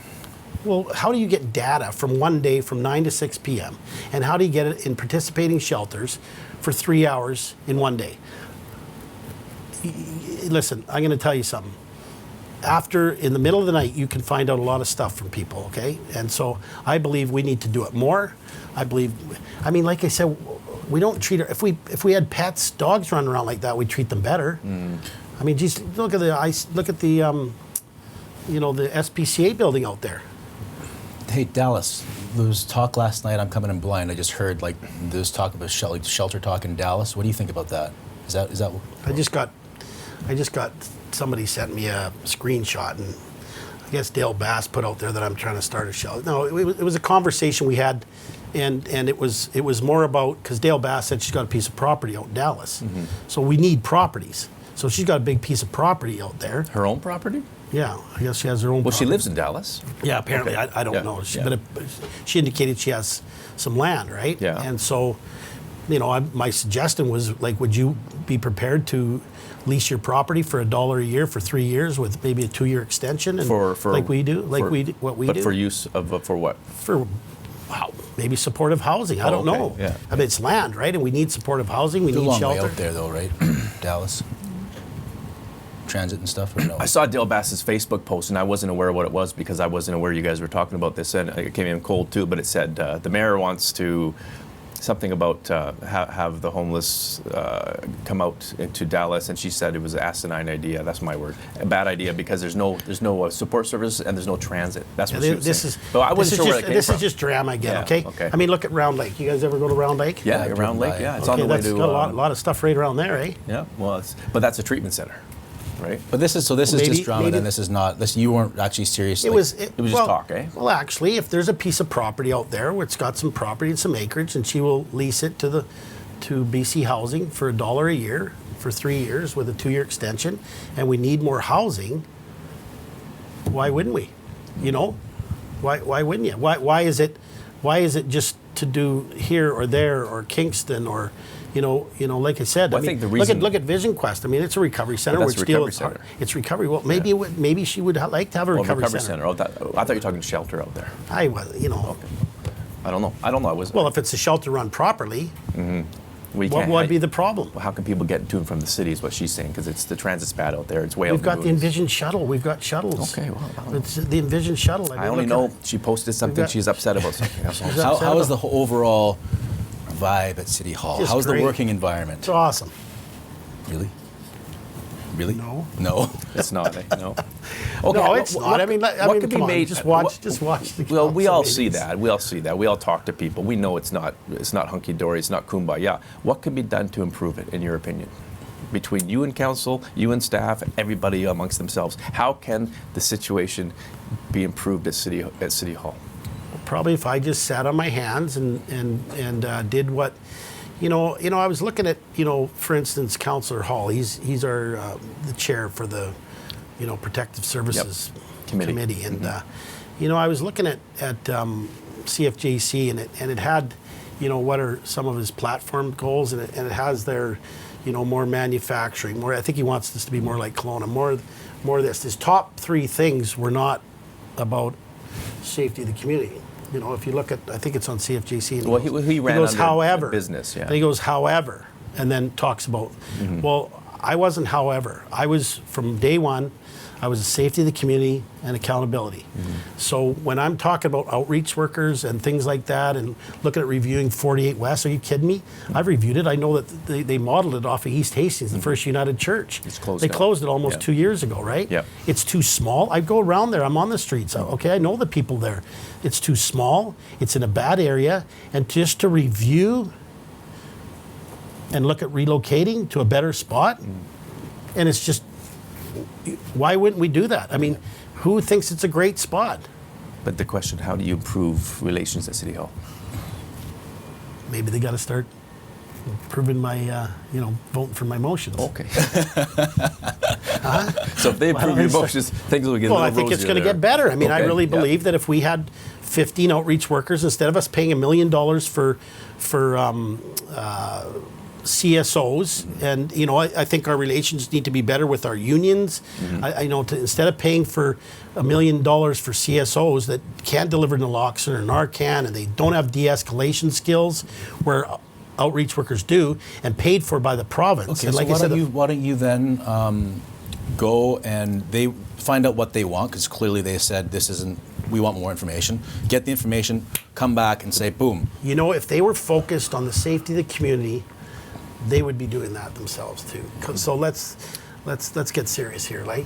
Well, how do you get data from 1 day from 9 to 6 p.m. and how do you get it in participating shelters for 3 hours in 1 day? Listen, I'm going to tell you something. In the middle of the night, you can find out a lot of stuff from people. Okay, and so I believe we need to do it more. Like I said. We don't treat if we had pets, dogs running around like that, we'd treat them better. I mean, geez, look at the the SPCA building out there. Hey, Dallas, there was talk last night. I'm coming in blind. I just heard there's talk of a shelter talk in Dallas. What do you think about that? Is that? I just got somebody sent me a screenshot, and I guess Dale Bass put out there that I'm trying to start a shelter. No, it was a conversation we had. And it was more about, because Dale Bass said she's got a piece of property out in Dallas. So we need properties. So she's got a big piece of property out there. Her own property? Yeah, I guess she has her own Well, property. she lives in Dallas. Yeah, apparently. Okay. I don't know. But she indicated she has some land, right? Yeah. And so, my suggestion was, would you be prepared to lease your property for $1 a year for 3 years with maybe a 2-year extension? And For like we do? What we do? But for use of, for what? For maybe supportive housing. I don't okay, know. yeah. I mean, it's land, right? And we need supportive housing. We It's a need long way shelter. out there, though, right? Dallas. Transit and stuff, or no? I saw Dale Bass's Facebook post, and I wasn't aware of what it was because I wasn't aware you guys were talking about this, and it came in cold too. But it said the mayor wants to something about have the homeless come out into Dallas, and she said it was an asinine idea. That's my word. A bad idea because there's no support service and there's no transit. That's what she was saying. But I wasn't sure where that came This from. is just drama again, Yeah, okay? okay. I mean, look at Round Lake. You guys ever go to Round Lake? Yeah, I've around driven Lake. by Yeah, it. it's on the way that's to. got a lot of stuff right around there, eh? Yeah, well, but that's a treatment center, right? But this is Maybe- just drama. maybe- Then this is not. This you weren't actually serious. It like- was. It was just talk, eh? Well, actually, if there's a piece of property out there where it's got some property and some acreage, and she will lease it to BC Housing for $1 a year for 3 years with a 2-year extension, and we need more housing. Why wouldn't we? You know, why wouldn't you? Why is it just to do here or there or Kingston or you know, like I said, Well, I think the reason- look at Vision Quest. I mean, it's a recovery center. But that's where a recovery center. It's recovery. Well, maybe maybe she would like to have a recovery center. Oh, I thought you were talking shelter out there. I was, you know. I don't know. I was. Well, if it's a shelter run properly, we what can't- would be the problem? Well, how can people get to and from the city is what she's saying, because it's the transit's bad out there. It's way out We've in got the ruins. Envision shuttle. We've got shuttles. Okay, well, I don't know. It's the Envision shuttle. I only look know at it. she posted something. got- She's upset about something. That's all. She's How, upset how is about- the overall vibe at City Hall? Just How's great. the working environment? It's awesome. Really? Really? No. No. It's not. No. No, it's not. I mean, what could be come on, made? Just watch the. Well, we all council see meetings. that. We all see that. We all talk to people. We know it's not hunky dory. It's not kumbaya. What can be done to improve it, in your opinion? Between you and council, you and staff, everybody amongst themselves, how can the situation be improved at City Hall? Probably if I just sat on my hands and did what, you know, I was looking at, for instance, Councillor Hall. He's our the chair for the, Protective Services Committee, and I was looking at CFJC and it had, what are some of his platform goals, and it has their, more manufacturing, more. I think he wants this to be more like Kelowna, more of this. His top 3 things were not about safety of the community. If you look at, I think it's on CFJC. And Well, he ran goes, under however, business, yeah. And he goes, however, and then talks about, well, I wasn't however. I was, from day one, I was a safety of the community and accountability. So when I'm talking about outreach workers and things like that and looking at reviewing 48 West, are you kidding me? I've reviewed it. I know that they modeled it off of East Hastings, the First United Church. It's closed They now. closed it almost Yeah. 2 years ago, right? Yeah. It's too small. I go around there. I'm on the streets. Okay, I know the people there. It's too small. It's in a bad area. And just to review and look at relocating to a better spot, and it's just, why wouldn't we do that? I mean, who thinks it's a great spot? But the question, how do you improve relations at City Hall? Maybe they got to start improving my, voting for my motions. Okay. So if they improve your motions, things will get a Well, I little think it's rosier going to there. get better. I mean, I Okay, really yeah. believe that if we had 15 outreach workers, instead of us paying $1 million for CSOs, and I think our relations need to be better with our unions. I know instead of paying for $1 million for CSOs that can't deliver naloxone or Narcan and they don't have de-escalation skills, where outreach workers do, and paid for by the province. Okay, And so like I said, why don't you then go and they find out what they want, because clearly they said this isn't, we want more information. Get the information, come back and say, boom. if they were focused on the safety of the community, they would be doing that themselves too. So let's get serious here. I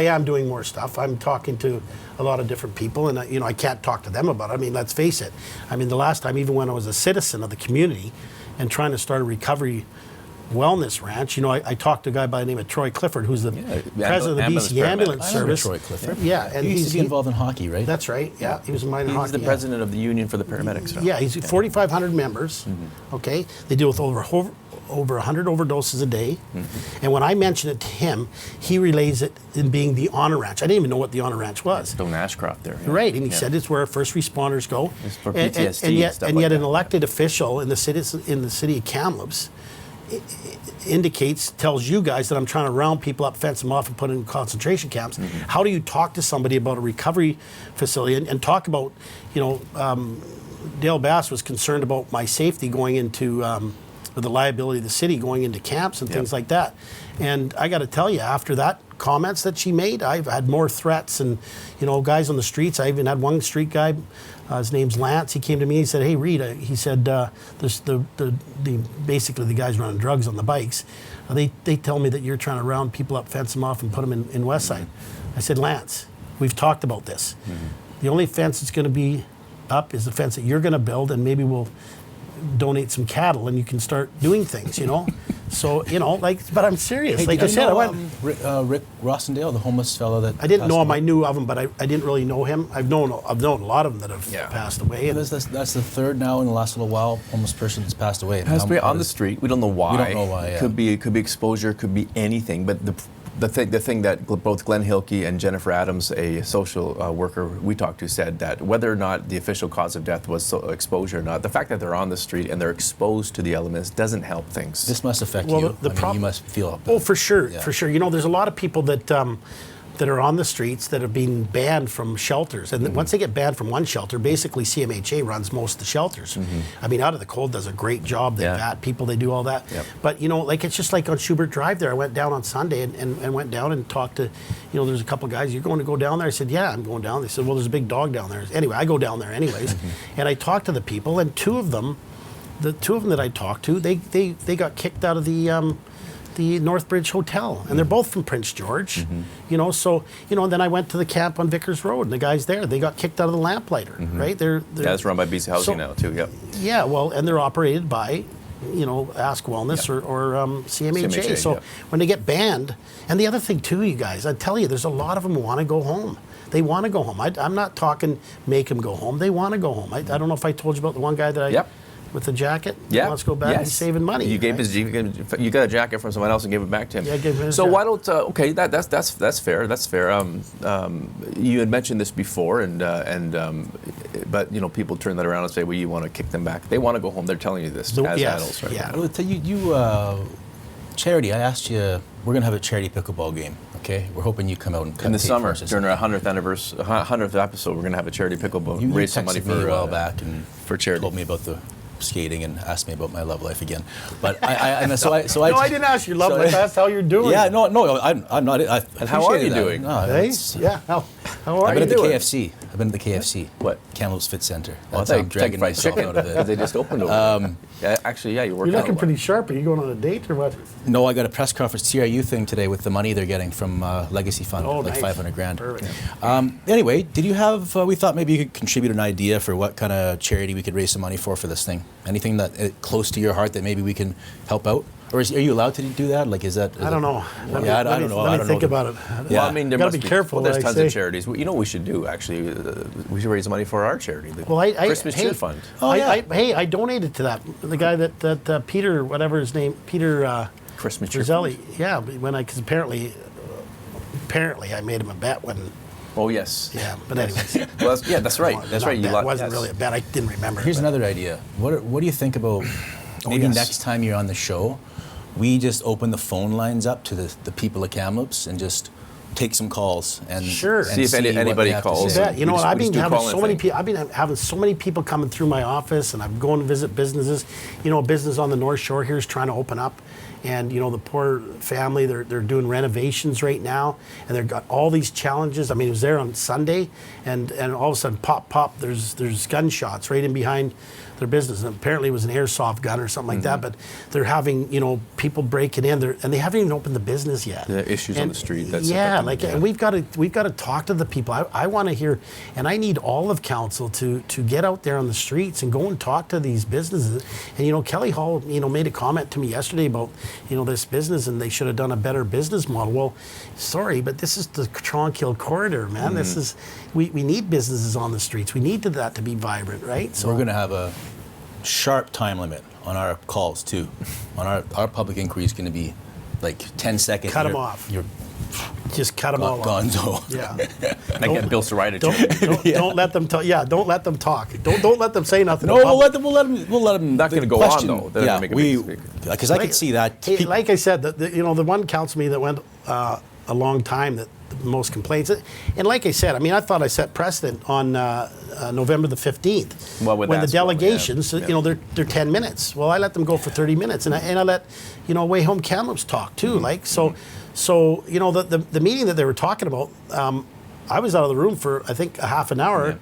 am doing more stuff. I'm talking to a lot of different people, and I can't talk to them about it. I mean, let's face it. I mean, the last time, even when I was a citizen of the community and trying to start a recovery wellness ranch, I talked to a guy by the name of Troy Clifford, who's the president of the ambulance BC Ambulance I remember Service. Troy Clifford. Yeah, and He used to be he's involved in hockey, right? That's right. Yeah, he was a minor He's hockey. the yeah. president of the union for the paramedics. Yeah, he's 4,500 members. Okay, they deal with over 100 overdoses a day. And when I mention it to him, he relays it in being the Honor Ranch. I didn't even know what the Honor Ranch was. Stone Ashcroft there. Yeah. Right, and he Yeah. said it's where first responders go. It's for And- PTSD and and yet, stuff and like yet that. an elected official in the city of Kamloops tells you guys that I'm trying to round people up, fence them off, and put in concentration camps. How do you talk to somebody about a recovery facility and talk about, Dale Bass was concerned about my safety going into, or the liability of the city going into camps and things like that. And I got to tell you, after that comments that she made, I've had more threats and, guys on the streets. I even had one street guy, his name's Lance. He came to me. He said, "Hey, Reid," he said, "There's basically the guys running drugs on the bikes. They tell me that you're trying to round people up, fence them off, and put them in Westside." I said, "Lance, we've talked about this. The only fence that's going to be up is the fence that you're going to build, and maybe we'll donate some cattle and you can start doing things, So, but I'm serious. Hey, like I said, I went. Rick Rossendale, the homeless fellow that I didn't know him. away. I knew of him, but I didn't really know him. I've known a lot of them that have passed away. And That's the third now in the last little while homeless person that's passed away. It has to be on the street. We don't know why. We don't know why. Yeah. Could be exposure. Could be anything. But the thing that both Glenn Hilke and Jennifer Adams, a social worker we talked to, said that whether or not the official cause of death was exposure or not, the fact that they're on the street and they're exposed to the elements doesn't help things. This must affect you. You must feel. Oh, for sure, for sure. There's a lot of people that are on the streets that have been banned from shelters, and once they get banned from one shelter, basically CMHA runs most of the shelters. I mean, Out of the Cold does a great job. They vet people, they do all that. Yep. But it's just like on Schubert Drive there. I went down on Sunday and went down and talked to, there's a couple of guys. You're going to go down there? I said, yeah, I'm going down. They said, well, there's a big dog down there. Anyway, I go down there anyways, and I talked to the people, and the two of them that I talked to, they got kicked out of the Northbridge Hotel, and they're both from Prince George, so and then I went to the camp on Vickers Road, and the guys there, they got kicked out of the Lamplighter, right? They're it's run by BC Housing now too. Yep. Yeah, well, and they're operated by, Ask Wellness or CMHA. So when they get banned, and the other thing too, you guys, I tell you, there's a lot of them who want to go home. They want to go home. I'm not talking make them go home. They want to go home. I don't know if I told you about the one guy that I. With the jacket, yeah, wants to go back. He's saving money. You gave you got a jacket from someone else and gave it back to him. Yeah, I gave him his So jacket. why don't that's fair. That's fair. You had mentioned this before, but people turn that around and say, well, you want to kick them back. They want to go home. They're telling you this as adults, right? Yeah. I will tell you, charity. I asked you. We're gonna have a charity pickleball game. Okay, we're hoping you come out and in the summer during our 100th episode. We're gonna have a charity pickleball. You raise some money texted me a while back and for charity. Told me about the skating and asked me about my love life again, but No, I didn't ask your love life. I asked how you're doing. Yeah, no, I'm not. And how are you doing? No, hey, yeah. How are I've been you at the doing? KFC. I've been at the KFC. What? Kamloops Fit Center. Well, That's how I'm dragging myself out of it. They just opened over. You're working. You're looking pretty sharp. Are you going on a date or what? No, I got a press conference TRU thing today with the money they're getting from Legacy Fund, nice. $500,000. Perfect. Anyway, did you have? We thought maybe you could contribute an idea for what kind of charity we could raise some money for this thing. Anything that close to your heart that maybe we can help out? Or are you allowed to do that? Like, is that? I don't know. I don't know. Let me think about it. Well, I mean, there gotta must be careful. Well, there's what I tons say. of charities. You know what we should do, actually? We should raise money for our charity, the Well, Christmas Cheer Fund. I donated to that. The guy that Peter, whatever his name, Peter Christmas Cheer Rizzelli. Fund. Yeah, because apparently I made him a bet when. Oh yes. Yeah, but anyways. Well, that's right. That's right. It wasn't really a bet. I didn't remember. Here's another idea. What do you think about maybe next time you're on the show, we just open the phone lines up to the people of Kamloops and just take some calls and see if anybody calls. Yeah, you know what? I've been having so many people. I've been having so many people coming through my office, and I'm going to visit businesses. A business on the North Shore here is trying to open up, and the poor family they're doing renovations right now, and they've got all these challenges. I mean, it was there on Sunday, and all of a sudden, pop, there's gunshots right in behind their business, and apparently it was an airsoft gun or something like that. But they're having people breaking in there, and they haven't even opened the business yet. The issues on the street. And we've got to talk to the people. I want to hear, and I need all of council to get out there on the streets and go and talk to these businesses. And Kelly Hall, made a comment to me yesterday about this business, and they should have done a better business model. Well, sorry, but this is the Tronquil corridor, man. This is we need businesses on the streets. We need that to be vibrant, right? So we're going to have a sharp time limit on our calls too. On our public inquiry is going to be like 10 seconds. Cut them off. just cut them all off. Gonzo. Yeah. And I get Bill Reider Don't let them talk. Yeah, don't let them talk. Don't let them say nothing. No, we'll let them. Not gonna go on, though. They're gonna make a big speaker. Because I could see that. Hey, like I said, the one council meeting that went a long time, that the most complaints. And like I said, I mean, I thought I set precedent on November the 15th Well, with when the that small, delegations, yeah. they're 10 minutes. Well, I let them go for 30 minutes, and I let Way Home Kamloops talk too. Like so. So, the meeting that they were talking about, I was out of the room for, I think, a half an hour,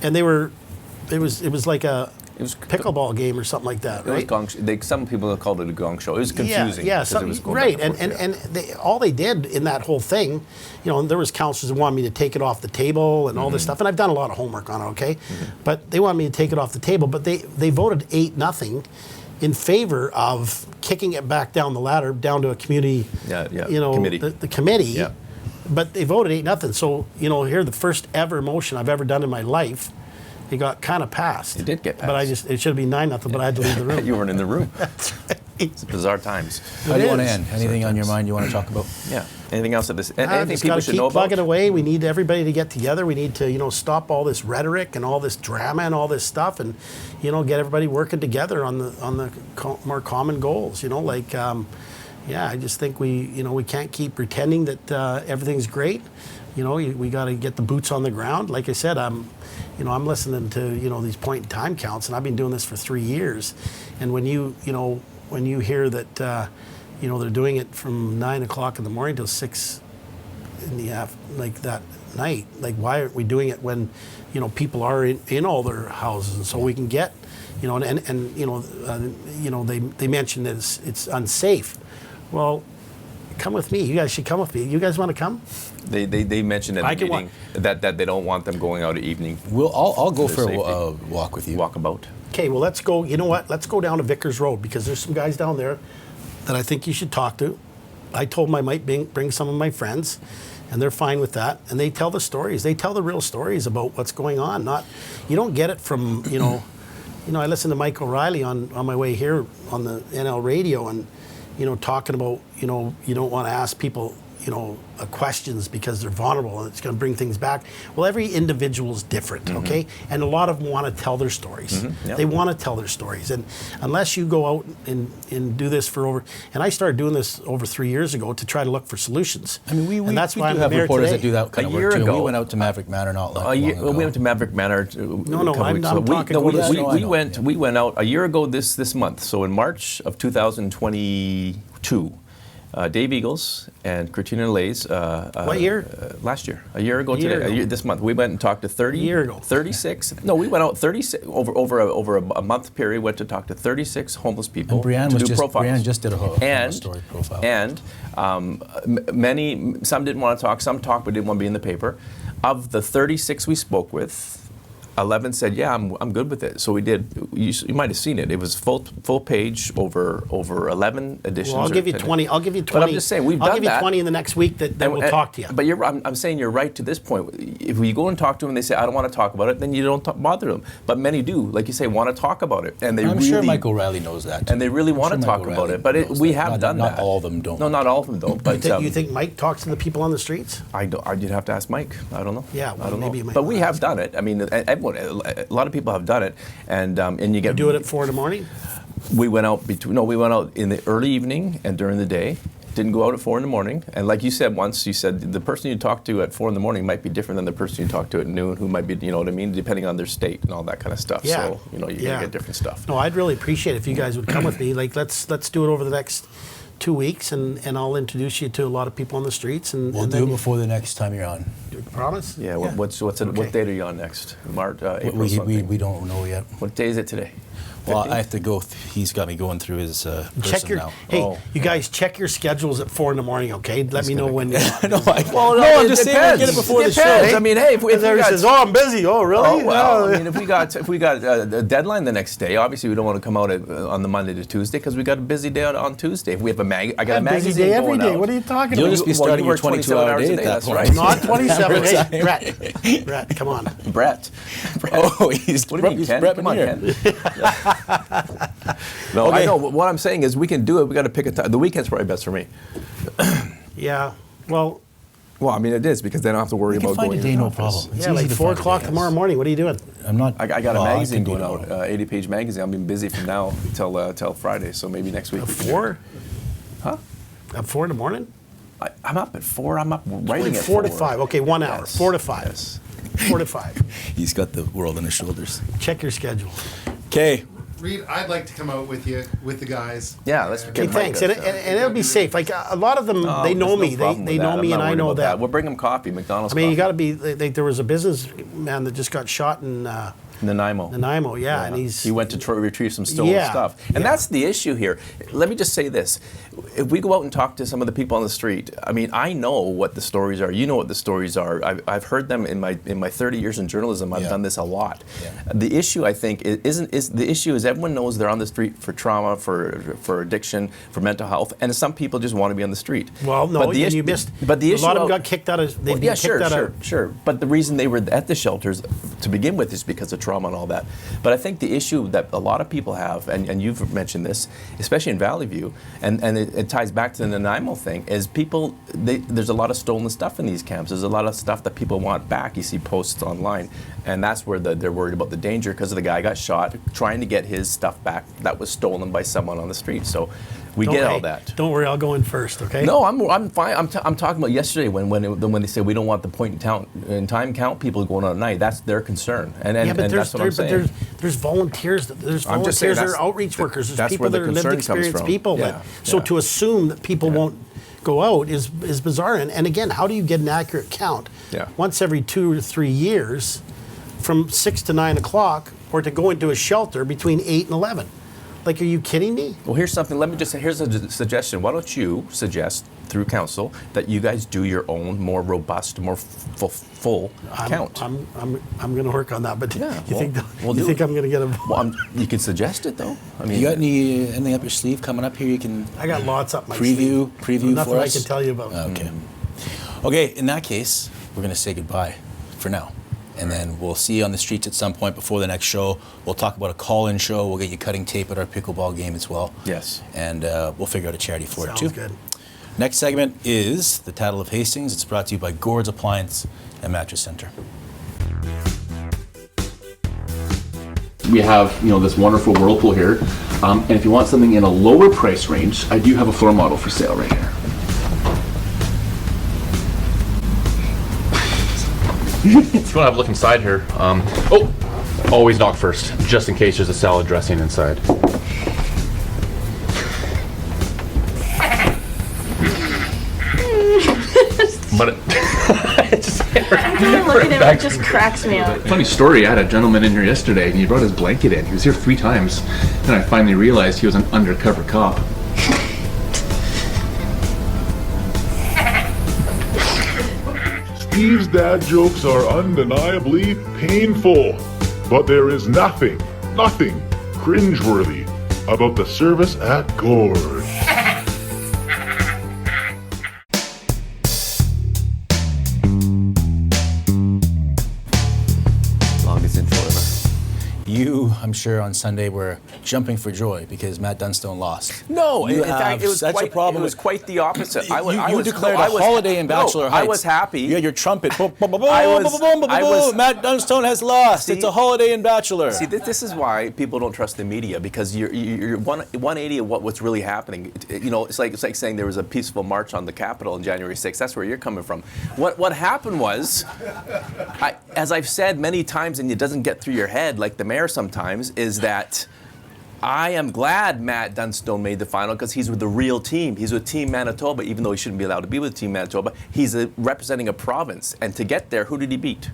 and it was like a pickleball game or something like that, right? It was some people have called it a gong show. It was confusing. Yeah, because it was going right. back and forth, And all they did in that whole thing, and there was councillors that wanted me to take it off the table and all this stuff, and I've done a lot of homework on it, okay? But they wanted me to take it off the table, but they voted 8-0 in favor of kicking it back down the ladder, down to a community, committee. The committee. Yeah. But they voted 8-0. So, here, the first ever motion I've ever done in my life, it got kind of passed. It did get passed. But it should have been 9-0, but I had to leave the room. You weren't in the room. It's bizarre times. How do you want to end? Anything on your mind you want to talk about? Yeah. Anything else? Anything Just people gotta should keep know about? plugging away. We need everybody to get together. We need to, stop all this rhetoric and all this drama and all this stuff, and get everybody working together on the more common goals. I just think we can't keep pretending that everything's great. We got to get the boots on the ground. Like I said, I'm listening to these point in time counts, and I've been doing this for 3 years. And when you hear that they're doing it from 9 o'clock in the morning till 6 in the like that night, like why aren't we doing it when people are in all their houses, and so we can get they mentioned that it's unsafe. Well, come with me. You guys should come with me. You guys want to come? They mentioned at the meeting that they don't want them going out at evening. I'll go for a walk with you. Walkabout. Okay, well, let's go. You know what? Let's go down to Vickers Road, because there's some guys down there that I think you should talk to. I told them I might bring some of my friends, and they're fine with that. And they tell the stories. They tell the real stories about what's going on. You don't get it from, I listened to Mike O'Reilly on my way here on the NL radio, and, talking about, you don't want to ask people, questions because they're vulnerable and it's going to bring things back. Well, every individual is different, okay? And a lot of them want to tell their stories. Yep. They want to tell their stories. And unless you go out and do this and I started doing this over 3 years ago to try to look for solutions. I mean, and that's we why do I'm have here reporters today. that do that kind of work too. We went out to Maverick Manor not long ago. We went to Maverick Manor. I'm talking. We went out a year ago this month. So in March of 2022. Dave Eagles and Christina Lays. What year? Last year. A year ago today. This month. We went and talked to 36. No, we went out 36 over a month period. Went to talk to 36 homeless people. And Brian just did a story profile. And some didn't want to talk. Some talked but didn't want to be in the paper. Of the 36 we spoke with, 11 said, "Yeah, I'm good with it." So we did. You might have seen it. It was full page over 11 editions. Well, I'll give you 20. I'll give you 20. But I'm just saying we've done that. I'll give you 20 in the next week that we'll talk to you. But I'm saying you're right to this point. If we go and talk to them and they say, "I don't want to talk about it," then you don't bother them. But many do, like you say, want to talk about it, and I'm sure Mike O'Reilly knows that. And they really want to talk about it. But we have done that. Not all of them don't. No, not all of them don't. But you think Mike talks to the people on the streets? You'd have to ask Mike. I don't know. Yeah, well, I don't maybe know. you might But we not have done it. I mean, everyone, a lot of people have done it, and you get. You do it at 4 in the morning? We went out we went out in the early evening and during the day. Didn't go out at 4 in the morning. And like you said once, you said the person you talk to at 4 in the morning might be different than the person you talk to at noon, who might be, you know what I mean, depending on their state and all that kind of stuff. Yeah. So, you're going to get different stuff. No, I'd really appreciate it if you guys would come with me. Like, let's do it over the next 2 weeks, and I'll introduce you to a lot of people on the streets. And we'll do it before the next time you're on. Promise? Yeah. What date are you on next? March, April. We don't know yet. What day is it today? Well, I have to go. He's got me going through his person now. Hey, you guys check your schedules at 4 in the morning, okay? Let me know when. No, I'm just saying we'll get it before the show. I mean, hey, if we says, "Oh, I'm busy." Oh, really? Oh, well, I mean, if we got a deadline the next day, obviously we don't want to come out on the Monday to Tuesday because we got a busy day on Tuesday. If we have I got a magazine busy day every going day. out. What are you talking You'll about? just be starting your 22-hour day at that point. Right. Not 27. Hey, Brett, come on. Brett. Oh, he's what do you mean, Ken? Come on, Ken. No, I know. What I'm saying is we can do it. We got to pick a time. The weekend's probably best for me. Yeah. Well, Well, I mean, it is because they don't have to worry You can about find going a day, to the no office. problem. It's yeah, easy like to 4 find a o'clock day, tomorrow yes. morning. What are you doing? I'm not. I got a well, I magazine can do going out, tomorrow. 80-page magazine. I've been busy from now till Friday, so maybe next week. At we can- 4? Huh? At 4 in the morning? I'm up at 4. I'm up writing Like at 4 to 4. 5. Okay, 1 hour. Yes. 4 to 5. Yes. 4 to 5. He's got the world on his shoulders. Check your schedule. Okay. Reid, I'd like to come out with you, with the guys. Yeah, let's Okay, get thanks. And, and it'll be safe. Like a lot of them, Oh, they know there's no me. problem They with know that. me, I'm and not I worried know about them. We'll bring them coffee, McDonald's I mean, you got coffee. to be. There was a business man that just got shot in Nanaimo. Nanaimo. Yeah, and He went to retrieve some stolen Yeah, stuff. And yeah. that's the issue here. Let me just say this. If we go out and talk to some of the people on the street, I mean, I know what the stories are. You know what the stories are. I've heard them in my 30 years in journalism. I've Yeah. done this a lot. Yeah. The issue, I think, the issue is everyone knows they're on the street for trauma, for addiction, for mental health, and some people just want to be on the street. Well, no, But the you issue- missed. But the issue a lot of them out- got kicked out of. They've well, been yeah, kicked sure, out sure, of. sure. But the reason they were at the shelters to begin with is because of trauma and all that. But I think the issue that a lot of people have, and you've mentioned this, especially in Valley View, and it ties back to the Nanaimo thing, is people, there's a lot of stolen stuff in these camps. There's a lot of stuff that people want back. You see posts online, and that's where they're worried about the danger because the guy got shot trying to get his stuff back that was stolen by someone on the street. So we get all that. Don't worry, I'll go in first. Okay. No, I'm fine. I'm talking about yesterday when they say we don't want the point in time count people going on at night. That's their concern, and Yeah, but that's what I'm saying. there's volunteers. There's I'm just saying volunteers. There are that's- outreach workers. There's that's people where the that are lived concern comes experienced from. people. Yeah, So yeah. to assume that people won't go out is bizarre. And again, how do you get an accurate count? Yeah. Once every 2 or 3 years, from 6 to 9 o'clock, or to go into a shelter between 8 and 11. Like, are you kidding me? Well, here's something. Let me just say. Here's a suggestion. Why don't you suggest through council that you guys do your own more robust, more full count? I'm going to work on that. But Yeah, you think we'll you do think it. I'm going to get a? Well, you can suggest it though. I mean, You got anything up your sleeve coming up here? You can I got lots up my sleeve. preview Nothing for I us? can tell you about. Okay. Okay. In that case, we're gonna say goodbye for now, and then we'll see you on the streets at some point before the next show. We'll talk about a call-in show. We'll get you cutting tape at our pickleball game as well. Yes. And we'll figure out a charity for Sounds it too. good. Next segment is the Tattle of Hastings. It's brought to you by Gord's Appliance and Mattress Center. We have, this wonderful Whirlpool here. And if you want something in a lower price range, I do have a floor model for sale right here. If you want to have a look inside here, always knock first, just in case there's a salad dressing inside. But Looking at him, it just cracks me up. funny story, I had a gentleman in here yesterday and he brought his blanket in. He was here 3 times and I finally realized he was an undercover cop. Steve's dad jokes are undeniably painful, but there is nothing cringeworthy about the service at Gord. Longest intro ever. You, I'm sure, on Sunday were jumping for joy because Matt Dunstone lost. No, You in fact, have it was such quite a problem It was with- quite the opposite. You declared a holiday in Bachelor Heights. I was happy. You had your trumpet. Boom, boom, boom, boom, I boom, was- boom, boom, I boom, was- boom. Matt Dunstone has lost. See- It's a holiday in Bachelor. See, this is why people don't trust the media because you're 180 of what's really happening. It's like saying there was a peaceful march on the Capitol on January 6th. That's where you're coming from. What happened was, as I've said many times, and it doesn't get through your head like the mayor sometimes, is that I am glad Matt Dunstone made the final because he's with the real team. He's with Team Manitoba, even though he shouldn't be allowed to be with Team Manitoba. He's representing a province. And to get there, who did he beat?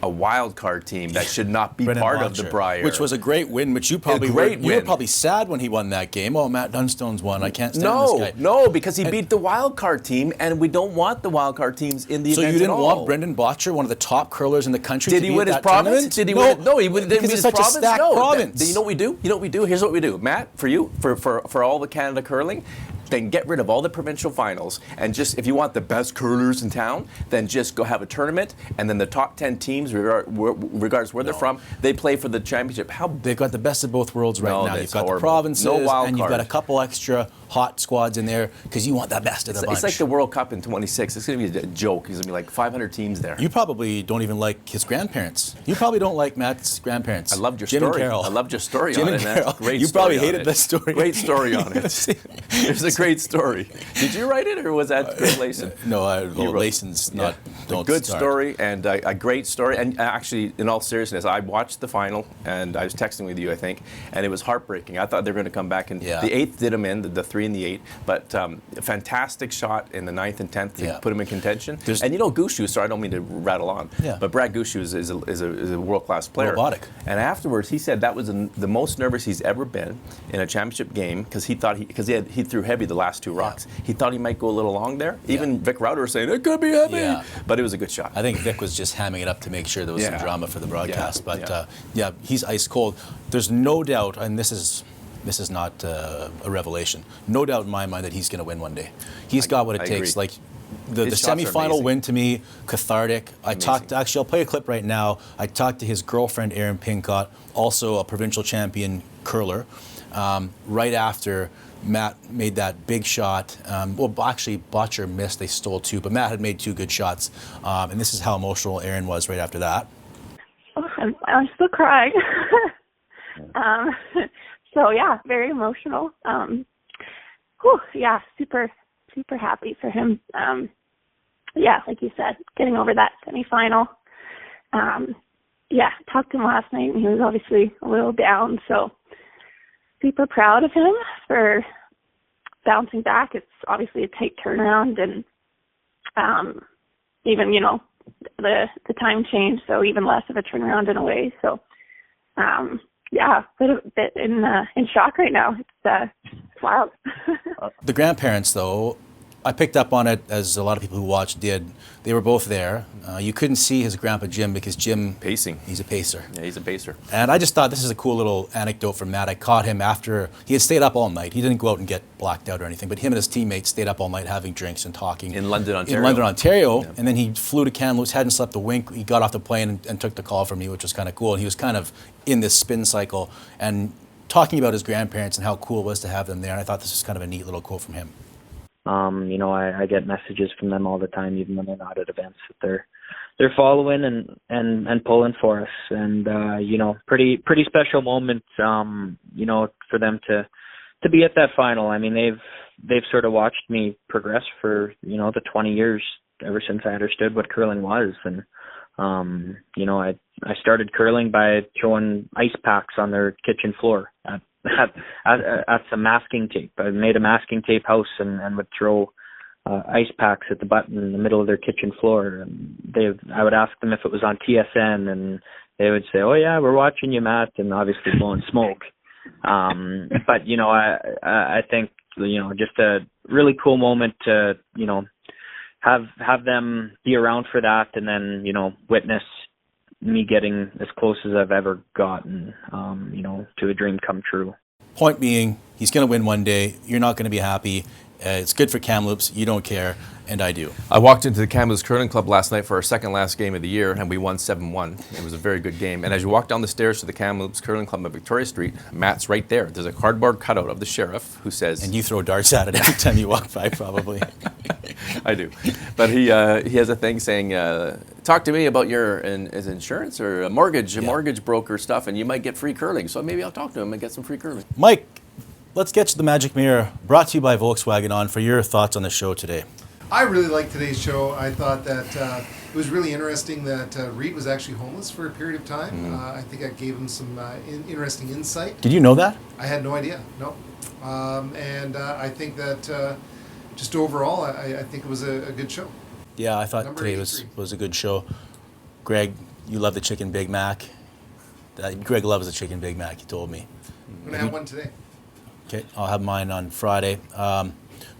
A wild card team that should not be Brendan part of the Blanchard, Brier. which was a great win, which you probably great you were win. probably sad when he won that game. Oh, Matt Dunstone's won. I can't stand this guy. No, because he beat the wild card team, and we don't want the wild card teams in the So event you didn't at all. want Brendan Botcher, one of the top curlers in the country, Did to he be win at his that province? tournament? Did he no, win? No, he didn't because win it's his such province. a stacked no, province. You know what we do? Here's what we do, Matt. For you, for all the Canada curling, then get rid of all the provincial finals and just, if you want the best curlers in town, then just go have a tournament, and then the top 10 teams, regardless where they're from, they play for the championship. They've got the best of both worlds right now. You've got horrible. the provinces, No wild and you've got card. a couple extra hot squads in there because you want the best of the bunch. It's like the World Cup in 26. It's going to be a joke. There's going to be like 500 teams there. You probably don't even like his grandparents. You probably don't like Matt's grandparents. I loved your Jim story. And Carol. I loved your story Jim on and it. Carol. Great You story probably on hated it. that story. Great story on it. There's a great story. Did you write it, or was that Greg Layson? No, Layson's not. A good story and a great story. And actually, in all seriousness, I watched the final, and I was texting with you, I think, and it was heartbreaking. I thought they were going to come back, and the 8th did them in, the 3 and the 8, but a fantastic shot in the 9th and 10th to put him in contention. And you know, Gushu, sorry, I don't mean to rattle on, but Brad Gushu is a world-class player. Robotic. And afterwards, he said that was the most nervous he's ever been in a championship game, because he thought he threw heavy the last 2 rocks. He thought he might go a little long there. Even Vic Rauter was saying, it could be heavy. But it was a good shot. I think Vic was just hamming it up to make sure there was some drama for the broadcast. But he's ice cold. There's no doubt, and this is not a revelation, no doubt in my mind that he's going to win one day. He's got what it takes. Agree. Like the semifinal amazing. win, to me, cathartic. Actually, I'll play a clip right now. I talked to his girlfriend, Erin Pincott, also a provincial champion curler, right after Matt made that big shot. Actually, Botcher missed. They stole 2, but Matt had made 2 good shots. And this is how emotional Erin was right after that. Oh, I'm still crying. So yeah, very emotional. Super happy for him. Like you said, getting over that semifinal. Talked to him last night, and he was obviously a little down. So super proud of him for bouncing back. It's obviously a tight turnaround, and even the time change, so even less of a turnaround in a way. So a bit in shock right now. It's wild. The grandparents, though, I picked up on it, as a lot of people who watched did. They were both there. You couldn't see his grandpa Jim because Jim... Pacing. He's a pacer. Yeah, he's a pacer. And I just thought this is a cool little anecdote from Matt. I caught him after... He had stayed up all night. He didn't go out and get blacked out or anything, but him and his teammates stayed up all night having drinks and talking. In London, Ontario. Yeah. And then he flew to Kamloops, hadn't slept a wink. He got off the plane and took the call from me, which was kind of cool. And he was kind of in this spin cycle and talking about his grandparents and how cool it was to have them there. And I thought this was kind of a neat little quote from him. I get messages from them all the time, even when they're not at events, that they're following and pulling for us. And pretty special moment, for them to be at that final. I mean, they've sort of watched me progress for the 20 years ever since I understood what curling was. And I started curling by throwing ice packs on their kitchen floor at some masking tape. I made a masking tape house and would throw ice packs at the button in the middle of their kitchen floor. And I would ask them if it was on TSN, and they would say, "Oh yeah, we're watching you, Matt," and obviously blowing smoke. But I think just a really cool moment to have them be around for that, and then witness me getting as close as I've ever gotten, to a dream come true. Point being, he's going to win one day. You're not going to be happy. It's good for Kamloops. You don't care, and I do. I walked into the Kamloops Curling Club last night for our second last game of the year, and we won 7-1. It was a very good game. And as you walk down the stairs to the Kamloops Curling Club on Victoria Street, Matt's right there. There's a cardboard cutout of the sheriff who says... And you throw darts at it every time you walk by, probably. I do. But he has a thing saying, talk to me about your insurance or a mortgage broker stuff, and you might get free curling. So maybe I'll talk to him and get some free curling. Mike, let's get to the Magic Mirror, brought to you by Volkswagen, on for your thoughts on the show today. I really liked today's show. I thought that it was really interesting that Reid was actually homeless for a period of time. Mm-hmm. I think I gave him some interesting insight. Did you know that? I had no idea, no. And I think that just overall, I think it was a good show. Yeah, I thought today was a good show. Greg, you love the chicken Big Mac. Greg loves the chicken Big Mac, he told me. I'm going to have one today. Okay, I'll have mine on Friday.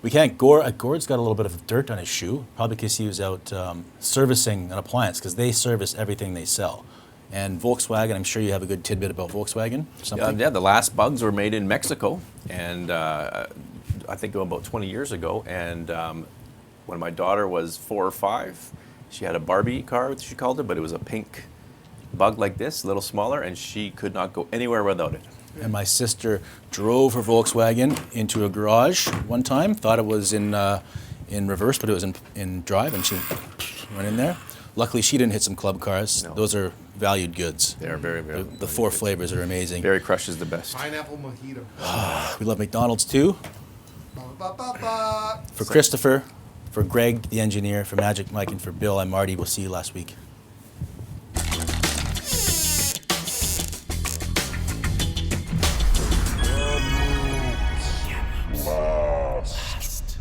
We can't. Gord's got a little bit of dirt on his shoe, probably because he was out servicing an appliance, because they service everything they sell. And Volkswagen, I'm sure you have a good tidbit about Volkswagen. Something. Yeah, the last bugs were made in Mexico, and I think about 20 years ago, and when my daughter was 4 or 5, she had a Barbie car, she called it, but it was a pink Bug like this, a little smaller, and she could not go anywhere without it. And my sister drove her Volkswagen into a garage one time, thought it was in reverse, but it was in drive, and she went in there. Luckily, she didn't hit some club cars. No. Those are valued goods. They are very, very. The 4 flavors are amazing. Berry Crush is the best. Pineapple mojito. We love McDonald's too. For Christopher, for Greg, the engineer, for Magic Mike, and for Bill, I'm Marty. We'll see you last week. Last.